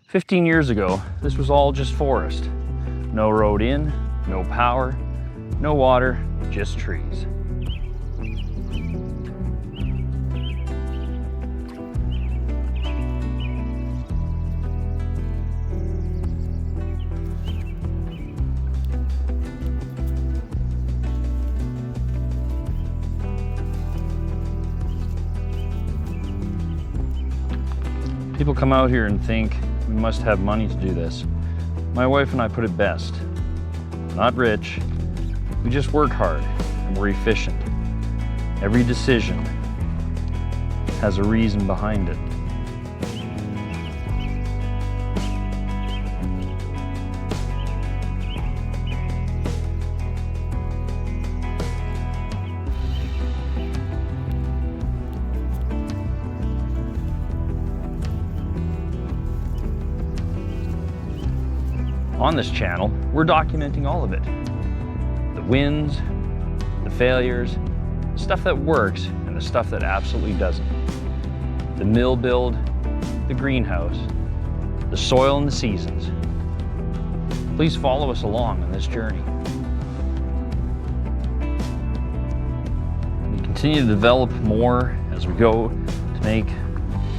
15 years ago, this was all just forest. No road in, no power, no water, just trees. People come out here and think we must have money to do this. My wife and I put it best. Not rich, we just work hard and we're efficient. Every decision has a reason behind it. On this channel, we're documenting all of it. The wins, the failures, stuff that works, and the stuff that absolutely doesn't. The mill build, the greenhouse, the soil and the seasons. Please follow us along on this journey. We continue to develop more as we go to make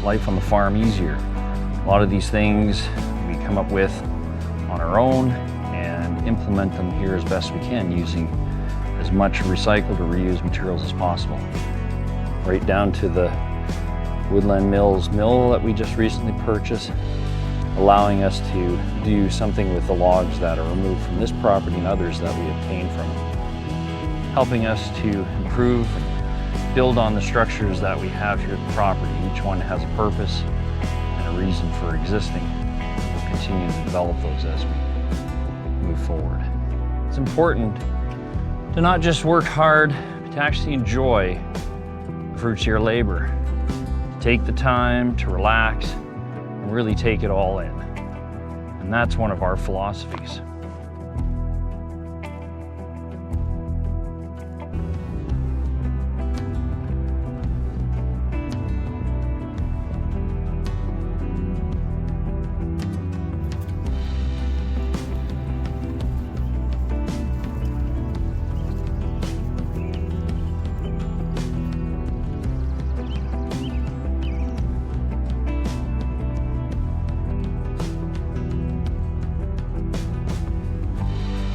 life on the farm easier. A lot of these things we come up with on our own and implement them here as best we can using as much recycled or reused materials as possible. Right down to the Woodland Mills mill that we just recently purchased, allowing us to do something with the logs that are removed from this property and others that we obtain from it. Helping us to improve and build on the structures that we have here at the property. Each one has a purpose and a reason for existing. Continue to develop those as we move forward. It's important to not just work hard, but to actually enjoy the fruits of your labor. To take the time to relax and really take it all in. And that's one of our philosophies.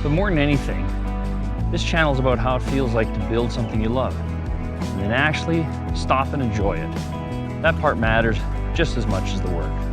But more than anything, this channel is about how it feels like to build something you love, and then actually stop and enjoy it. That part matters just as much as the work.